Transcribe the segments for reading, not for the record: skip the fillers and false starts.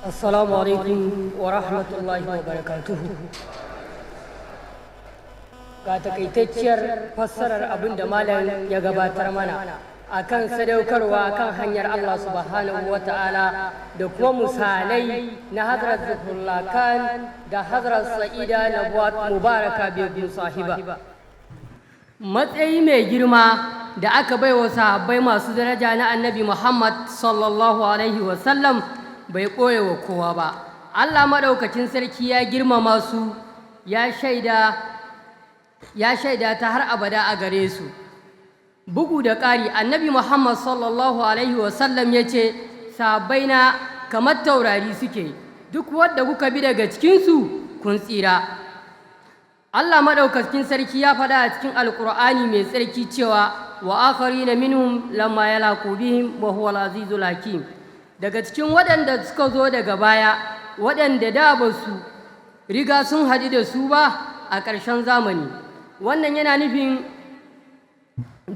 Assalamu alaikum wa rahmatullahi wa barakatuhu. Ga takaitacciyar fassarar abin da malam ya gabatar mana akan sadaukarwa kan hanyar Allah subhanahu wa ta'ala da kuma misalai na Hazrat Zafarullah da Hazrat Syeda Nawab Mubaarakah Begum Sahiba. Matsayi mai girma da aka baiwa sahabbai masu daraja na Annabi Muhammad sallallahu alaihi wasallam bai ɓoye wa kowa ba. Allah maɗaukacin sarki ya girmama su, ya shaida ta har abada a gare su. Bugu da ƙari, Annabi Muhammad sallallahu alaihi wasallam ya ce, sahabbaina kamar taurari suke, duk wadda kuka bi daga cikinsu kun tsira. Allah maɗaukacin sarki ya faɗa a cikin Alƙur'ani mai tsarki cewa wa akharina minhum lamma yalaqu bihim wa huwa al-azizul hakim. Daga cikin waɗanda suka zo daga baya, waɗanda da ba su riga sun haɗu da su ba a ƙarshen zamani. Wannan yana nufin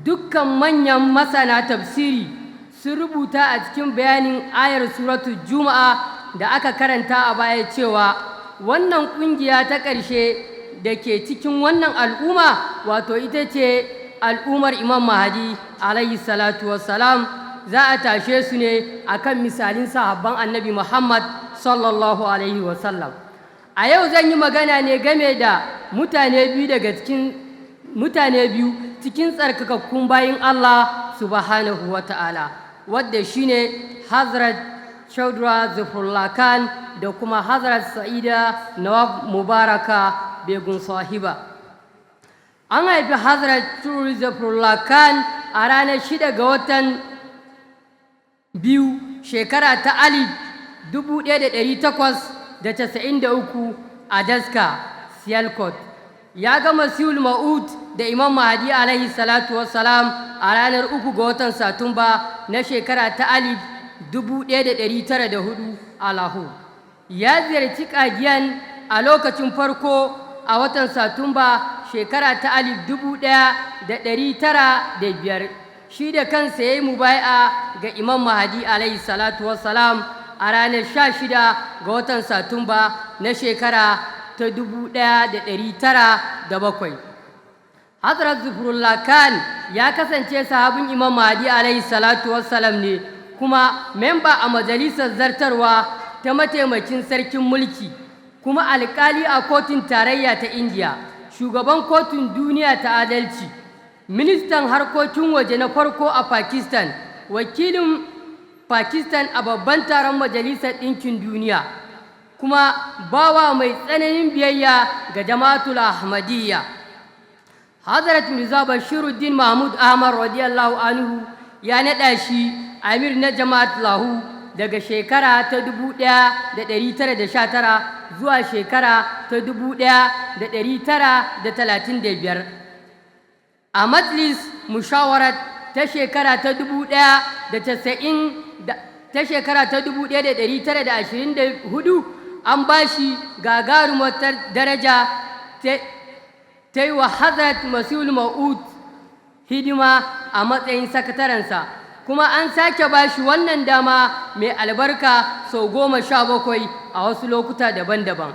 dukkan manyan masana tafsiri sun rubuta a cikin bayanin ayar suratul Juma'a da aka karanta a baya cewa wannan ƙungiya ta ƙarshe da ke cikin wannan al'umma, wato ita ce al'ummar Imam Mahdi alayhi salatu wassalam, za a tashe su ne akan misalin sahabban Annabi Muhammad sallallahu alaihi wasallam. A yau zan yi magana ne game da mutane biyu cikin tsarkakakkun bayin Allah subhanahu wa ta'ala, wadda shine Hazrat Zafarullah da kuma Hazrat Syeda Nawab Mubaarakah Begum Sahiba. An haifi Hazrat Zafarullah a ranar 6 ga watan biyu shekara ta 1893 a Daska, Siyalkot. Ya gama Siul Ma'ud da Imam Mahdi alaihi salatu wassalam a ranar 3 ga watan Satumba na shekara ta 1904 a Lahore. Ya ziyarci Qadian a lokacin farko a watan Satumba shekara ta 1905. Shi da kansa ya yi mubai'a ga Imam Mahdi alaihi salatu wassalam a ranar 16 ga watan Satumba na shekara ta 1907. Hazrat Zafarullah ya kasance sahabin Imam Mahdi alaihi salatu wassalam ne, kuma memba a majalisar zartarwa ta mataimakin sarkin mulki, kuma alƙali a kotun tarayya ta Indiya, shugaban kotun duniya ta adalci, ministan harkokin waje na farko a Pakistan, wakilin Pakistan a babban taron majalisar ɗinkin duniya, kuma bawa mai tsananin biyayya ga jama'atul Ahmadiyya. Hazrat Mirza Bashiruddin Mahmud Ahmad radiyallahu anhu ya naɗa shi amir na jama'at lahu daga shekara ta 1919 zuwa shekara ta 1935. A majlis mushawarat ta shekara ta 1924 an ba shi gagarumar daraja ta yi wa Hazrat Masihul Ma'ud hidima a matsayin sakatarensa, kuma an sake ba shi wannan dama mai albarka sau 17 a wasu lokuta daban-daban.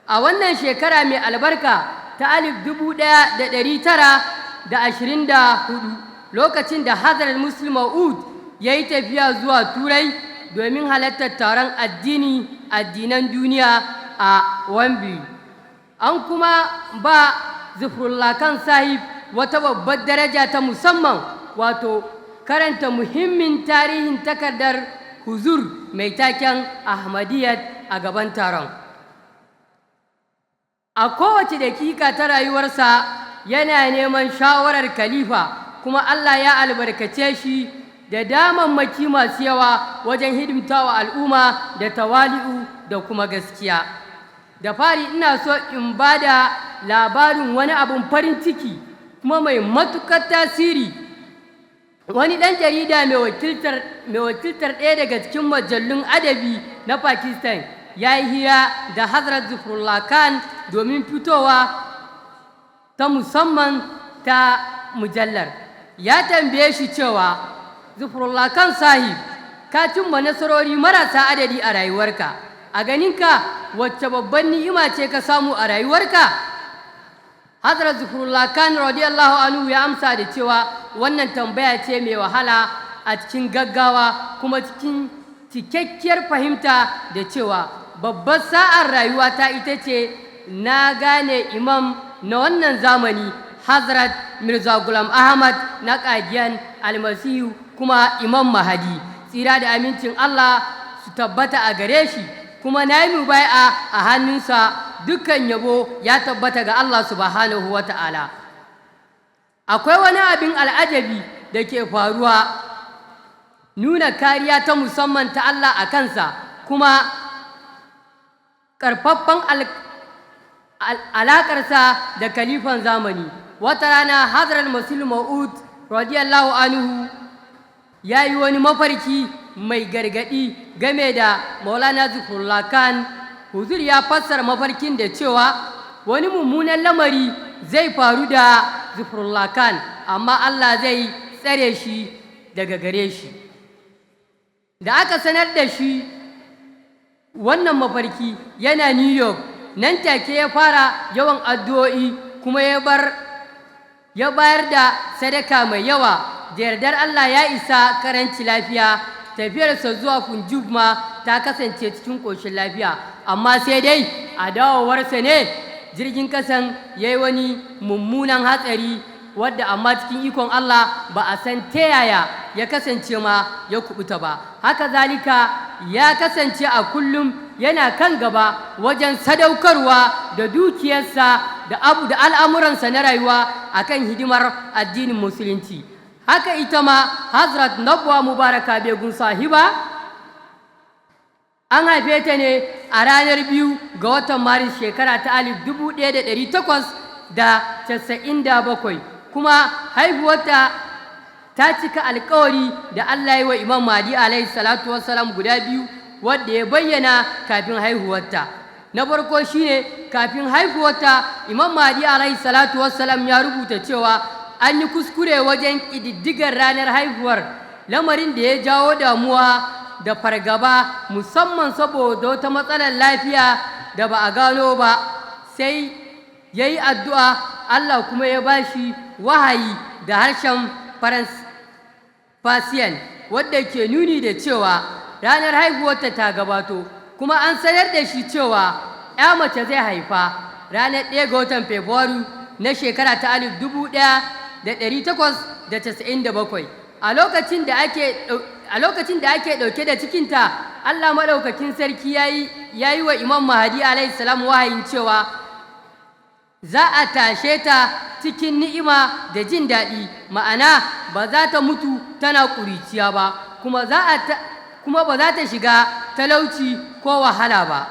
A wannan shekara mai albarka ta 1924, lokacin da Hazrat Masihul Ma'ud ya yi tafiya zuwa Turai domin halartar taron addinan duniya a Wembley, an kuma ba Zafarullah Sahib wata babbar daraja ta musamman, wato karanta muhimmin tarihin takardar huzur mai taken Ahmadiyyat a gaban taron. A kowace dakika ta rayuwarsa yana neman shawarar khalifa, kuma Allah ya albarkace shi da damammaki masu yawa wajen hidimtawa al'umma da tawali'u da kuma gaskiya. Da fari ina so in ba da labarin wani abin farin ciki kuma mai matuƙar tasiri. Wani ɗan jarida mai wakiltar ɗaya daga cikin majallun adabi na Pakistan ya yi hira da Hazrat Zafarullah domin fitowa ta musamman ta mujallar. Ya tambaye shi cewa, Zafarullah Sahib, ka cimma nasarori marasa adadi a rayuwarka. A ganinka wacce babban ni'ima ce ka samu a rayuwarka? Hazrat Zafarullah Khan radiyallahu anhu ya amsa da cewa wannan tambaya ce mai wahala a cikin gaggawa kuma cikin cikakkiyar fahimta da cewa babbar sa'ar rayuwata ita ce na gane imam na wannan zamani Hazrat Mirza Ghulam Ahmad na Qadian Almasihu kuma Imam Mahadi, tsira da amincin Allah su tabbata a gare shi, kuma na yi mubai'a a hannunsa. Dukkan yabo ya tabbata ga Allah subhanahu wa ta'ala. Akwai wani abin al'ajabi da ke faruwa, nuna kariya ta musamman ta Allah a kansa, kuma ƙarfaffan alaƙarsa da kalifan zamani. Wata rana Hazrat Masih Maud radiyallahu anhu ya yi wani mafarki mai gargaɗi game da Maulana Zafarullah Khan. Huzur ya fassara mafarkin da cewa wani mummunan lamari zai faru da Zafarullah Khan, amma Allah zai tsare shi daga gare shi. Da aka sanar da shi wannan mafarki yana New York, nan take ya fara yawan addu'o'i kuma ya bayar da sadaka mai yawa. Da yardar Allah ya isa karanci lafiya, tafiyarsa zuwa Punjab ma ta kasance cikin ƙoshin lafiya. Amma sai dai a dawowarsa ne jirgin kasan ya yi wani mummunan hatsari, wadda amma cikin ikon Allah ba a san ta yaya ya kasance ma ya kubuta ba. Haka zalika ya kasance a kullum yana kan gaba wajen sadaukarwa da dukiyarsa da al'amuransa na rayuwa akan hidimar addinin musulunci. Haka ita ma Hazrat Nawab Mubaarakah Begum Sahiba, an haife ta ne a ranar 2 ga watan Maris shekara ta 1897, kuma haihuwarta ta cika alkawari da Allah ya yi wa Imam Mahdi alaihi salatu wassalam guda biyu, wadda ya bayyana kafin haihuwarta. Na farko shine kafin haihuwarta Imam Mahdi alaihi salatu wassalam ya rubuta cewa an yi kuskure wajen ƙididdigar ranar haihuwar, lamarin da ya jawo damuwa da fargaba, musamman saboda wata matsalar lafiya da ba a gano ba. Sai ya yi addu'a, Allah kuma ya ba shi wahayi da harshen Fasiyan, wadda ke nuni da cewa ranar haihuwarta ta gabato, kuma an sanar da shi cewa ‘ya mace zai haifa ranar 1 ga watan Fabrairu na shekara ta 1897. A lokacin da ake ɗauke da cikinta, Allah maɗaukakin sarki ya yi wa Imam Mahdi alaihi salam wahayin cewa za a tashe ta cikin ni'ima da jin daɗi, ma'ana ba za ta mutu tana ƙuriciya ba, kuma ba za ta shiga talauci ko wahala ba.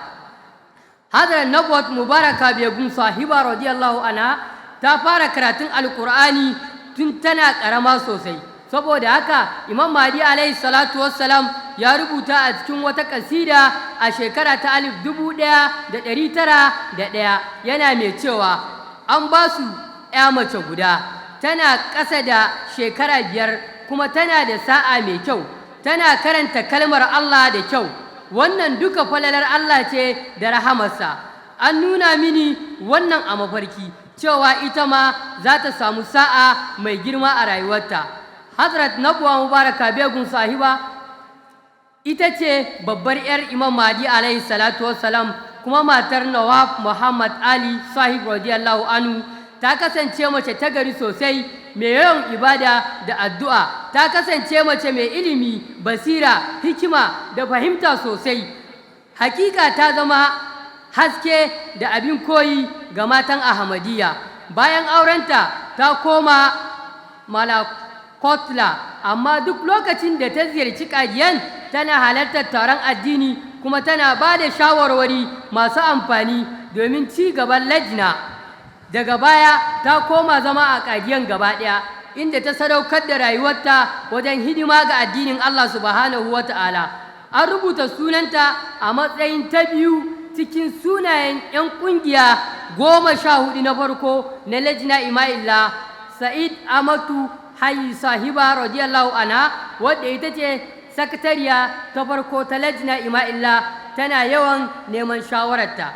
Hazrat Nawab Mubaarakah Begum Sahiba radiyallahu anha ta fara karatun Alƙur'ani tun tana ƙarama sosai. Saboda haka Imam Mahdi alaihi salatu wassalam ya rubuta a cikin wata kasida a shekara ta 1901 yana mai cewa an ba su ‘ya mace guda, tana ƙasa da shekara 5 kuma tana da sa'a mai kyau, tana karanta kalmar Allah da kyau. Wannan duka falalar Allah ce da rahamarsa. An nuna mini wannan a mafarki cewa ita ma za ta samu sa'a mai girma a rayuwarta. Hazrat Nawab Mubaarakah Begum Sahiba ita ce babbar 'yar Imam Mahdi alaihi salatu wassalam, kuma matar Nawab Muhammad Ali Sahib radiyallahu anhu. Ta kasance mace ta gari sosai, mai yawan ibada da addu'a. Ta kasance mace mai ilimi, basira, hikima da fahimta sosai. Hakika ta zama haske da abin koyi ga matan Ahmadiyya. Bayan aurenta ta koma Kotla, amma duk lokacin da ta ziyarci Qadian tana halartar taron addini, kuma tana ba da shawarwari masu amfani domin ci gaban lajna. Daga baya ta koma zama a Qadian gaba ɗaya, inda ta sadaukar da rayuwarta wajen hidima ga addinin Allah subhanahu wa ta'ala. An rubuta sunanta a matsayin ta biyu cikin sunayen 'yan ƙungiya 14 na farko na lajna Ima'illah. Sa'id Amatu Hayi Sahiba radiyallahu anha, wadda ita ce sakatariya ta farko ta lajna ima'illa tana yawan neman shawararta.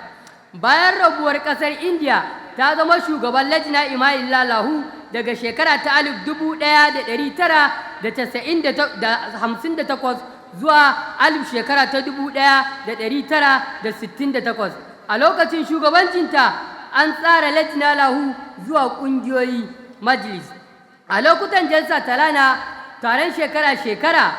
Bayan rabuwar ƙasar India ta zama shugaban lajna ima'illa lahu daga shekara ta 1958 zuwa shekara ta 1968. A lokacin shugabancinta an tsara lajna lahu zuwa ƙungiyoyi majlis. A lokutan jalsa talana taron shekara-shekara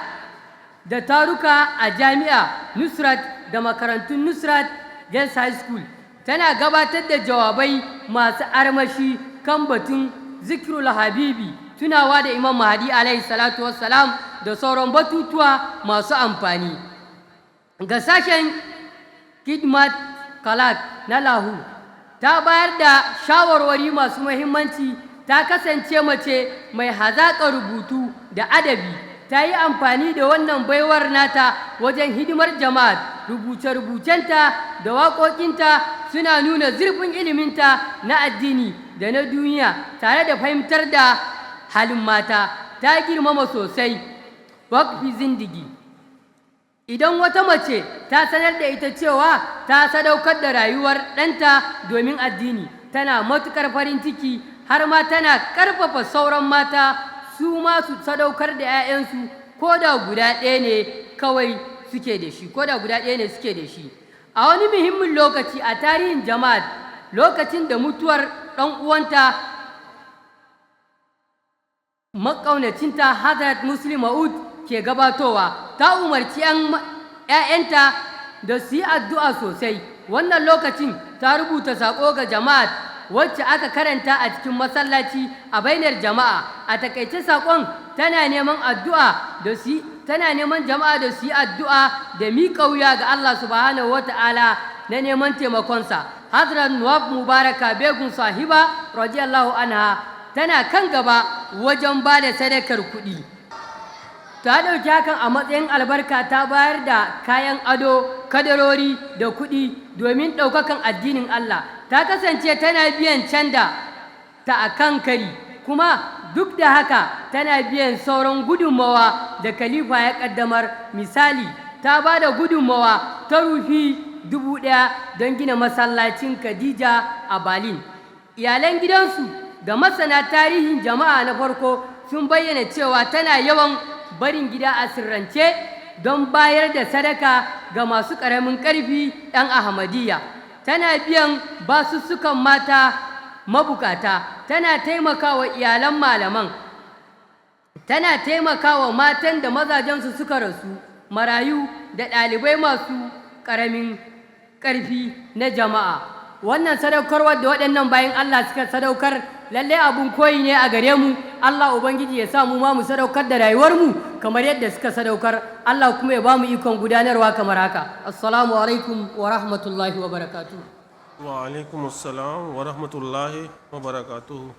da taruka a jami'a Nusrat da makarantun Nusrat Girls High School tana gabatar da jawabai masu armashi kan batun zikirul habibi, tunawa da Imam Mahdi alaihi salatu wassalam da sauran batutuwa masu amfani. Ga sashen Khidmat Kalat na lahu ta bayar da shawarwari masu muhimmanci. Ta kasance mace mai hazaƙar rubutu da adabi. Ta yi amfani da wannan baiwar nata wajen hidimar jama'a. Rubuce-rubucenta da waƙoƙinta suna nuna zurfin iliminta na addini da na duniya tare da fahimtar da halin mata. Ta girmama sosai wakfi zindigi. Idan wata mace ta sanar da ita cewa ta sadaukar da rayuwar ɗanta domin addini, tana matuƙar farin ciki, har ma tana ƙarfafa sauran mata su ma su sadaukar da 'ya'yansu ko da guda ɗaya ne kawai suke da shi, ko da guda ɗaya ne suke da shi. A wani muhimmin lokaci a tarihin jama'a, lokacin da mutuwar ɗan uwanta maƙaunacinta Hazrat Muslim Maud ke gabatowa, ta umarci 'ya'yanta da su yi addu'a sosai. Wannan lokacin ta rubuta saƙo ga jama'a wacce aka karanta a cikin masallaci a bainar jama'a. A takaice saƙon tana neman jama'a da su yi addu'a da miƙa wuya ga Allah subhanahu wata'ala na neman taimakonsa. Hazrat Nawab Mubaarakah Begum Sahiba radiyallahu anha tana kan gaba wajen ba da sadakar kuɗi. Ta ɗauki hakan a matsayin albarka, ta bayar da kayan ado, kadarori da kuɗi domin ɗaukakan addinin Allah. Ta kasance tana biyan canda ta a kan kari, kuma duk da haka tana biyan sauran gudunmawa da khalifa ya ƙaddamar. Misali, ta ba da gudunmawa ta rufi 1,000 don gina masallacin Khadija a Berlin. Iyalan gidansu da masana tarihin jama'a na farko sun bayyana cewa tana yawan barin gida a sirrance don bayar da sadaka ga masu ƙaramin ƙarfi 'yan Ahmadiyya. Tana biyan basussukan mata mabukata, tana taimakawa iyalan malaman, tana taimakawa matan da mazajensu suka rasu, marayu da ɗalibai masu ƙaramin ƙarfi na jama'a. Wannan sadaukarwar da waɗannan bayan Allah suka sadaukar lallai abun koyi ne a gare mu. Allah Ubangiji ya sa mu ma mu sadaukar da rayuwarmu kamar yadda suka sadaukar. Allah kuma ya ba mu ikon gudanarwa kamar haka. Assalamu alaikum wa rahmatullahi wa barakatuh. Wa alaikum assalam wa rahmatullahi wa barakatuh.